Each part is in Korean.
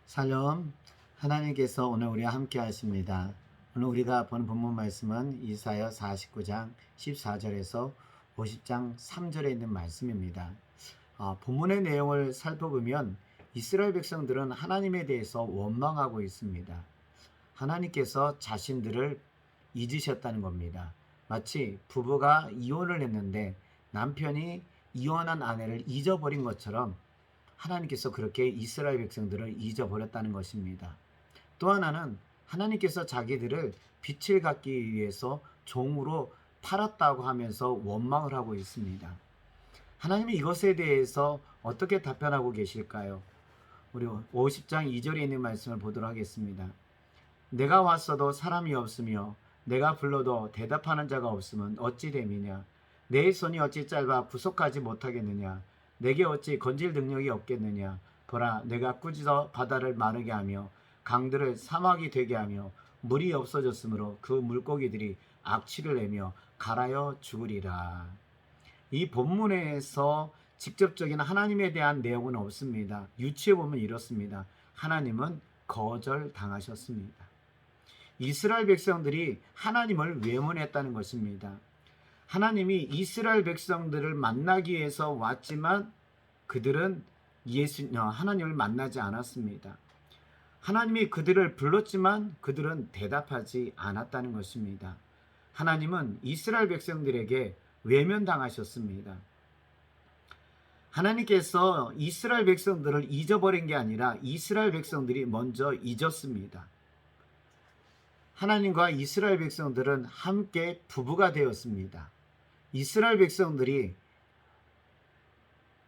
샬롬. 하나님께서 오늘 우리와 함께 하십니다. 오늘 우리가 본 본문 말씀은 이사야 49장 14절에서 50장 3절에 있는 말씀입니다. 본문의 내용을 살펴보면 이스라엘 백성들은 하나님에 대해서 원망하고 있습니다. 하나님께서 자신들을 잊으셨다는 겁니다. 마치 부부가 이혼을 했는데 남편이 이혼한 아내를 잊어버린 것처럼 하나님께서 그렇게 이스라엘 백성들을 잊어버렸다는 것입니다. 또 하나는 하나님께서 자기들을 빛을 갖기 위해서 종으로 팔았다고 하면서 원망을 하고 있습니다. 하나님이 이것에 대해서 어떻게 답변하고 계실까요? 우리 50장 2절에 있는 말씀을 보도록 하겠습니다. 내가 왔어도 사람이 없으며 내가 불러도 대답하는 자가 없으면 어찌 됨이냐? 내 손이 어찌 짧아 부속하지 못하겠느냐? 내게 어찌 건질 능력이 없겠느냐? 보라, 내가 꾸짖어 바다를 마르게 하며 강들을 사막이 되게 하며 물이 없어졌으므로 그 물고기들이 악취를 내며 갈아여 죽으리라. 이 본문에서 직접적인 하나님에 대한 내용은 없습니다. 유추해 보면 이렇습니다. 하나님은 거절당하셨습니다. 이스라엘 백성들이 하나님을 외면했다는 것입니다. 하나님이 이스라엘 백성들을 만나기 위해서 왔지만 그들은 하나님을 만나지 않았습니다. 하나님이 그들을 불렀지만 그들은 대답하지 않았다는 것입니다. 하나님은 이스라엘 백성들에게 외면당하셨습니다. 하나님께서 이스라엘 백성들을 잊어버린 게 아니라 이스라엘 백성들이 먼저 잊었습니다. 하나님과 이스라엘 백성들은 함께 부부가 되었습니다. 이스라엘 백성들이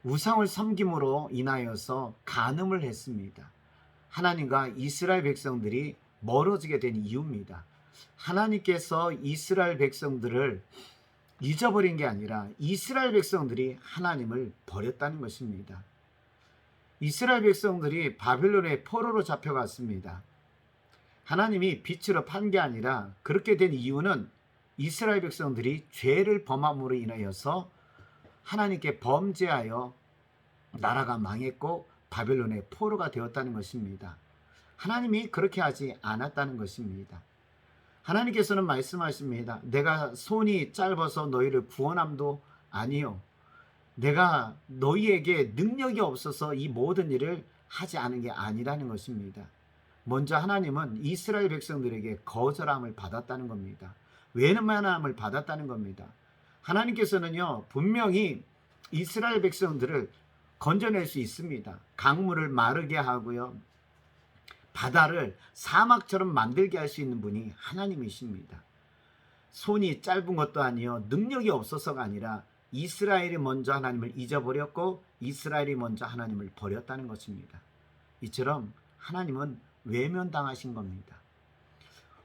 우상을 섬김으로 인하여서 간음을 했습니다. 하나님과 이스라엘 백성들이 멀어지게 된 이유입니다. 하나님께서 이스라엘 백성들을 잊어버린 게 아니라 이스라엘 백성들이 하나님을 버렸다는 것입니다. 이스라엘 백성들이 바벨론의 포로로 잡혀갔습니다. 하나님이 빛으로 판 게 아니라 그렇게 된 이유는 이스라엘 백성들이 죄를 범함으로 인하여서 하나님께 범죄하여 나라가 망했고 바벨론의 포로가 되었다는 것입니다. 하나님이 그렇게 하지 않았다는 것입니다. 하나님께서는 말씀하십니다. 내가 손이 짧아서 너희를 구원함도 아니요. 내가 너희에게 능력이 없어서 이 모든 일을 하지 않은 게 아니라는 것입니다. 먼저 하나님은 이스라엘 백성들에게 거절함을 받았다는 겁니다. 외면함을 받았다는 겁니다. 하나님께서는요, 분명히 이스라엘 백성들을 건져낼 수 있습니다. 강물을 마르게 하고요, 바다를 사막처럼 만들게 할 수 있는 분이 하나님이십니다. 손이 짧은 것도 아니요, 능력이 없어서가 아니라 이스라엘이 먼저 하나님을 잊어버렸고 이스라엘이 먼저 하나님을 버렸다는 것입니다. 이처럼 하나님은 외면당하신 겁니다.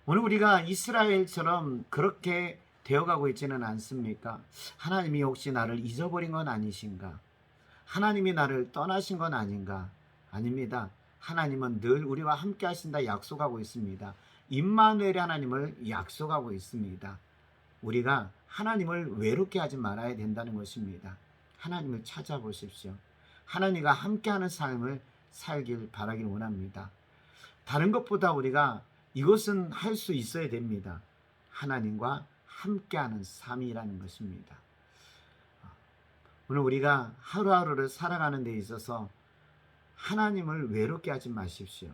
오늘 우리가 이스라엘처럼 그렇게 되어가고 있지는 않습니까? 하나님이 혹시 나를 잊어버린 건 아니신가? 하나님이 나를 떠나신 건 아닌가? 아닙니다. 하나님은 늘 우리와 함께 하신다 약속하고 있습니다. 임마누엘의 하나님을 약속하고 있습니다. 우리가 하나님을 외롭게 하지 말아야 된다는 것입니다. 하나님을 찾아보십시오. 하나님과 함께하는 삶을 살길 바라길 원합니다. 다른 것보다 우리가 이것은 할 수 있어야 됩니다. 하나님과 함께하는 삶이라는 것입니다. 오늘 우리가 하루하루를 살아가는 데 있어서 하나님을 외롭게 하지 마십시오.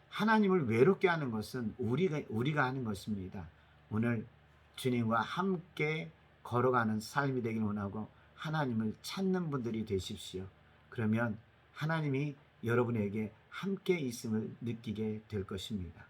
하나님을 외롭게 하는 것은 우리가 하는 것입니다. 오늘 주님과 함께 걸어가는 삶이 되길 원하고 하나님을 찾는 분들이 되십시오. 그러면 하나님이 여러분에게 함께 있음을 느끼게 될 것입니다.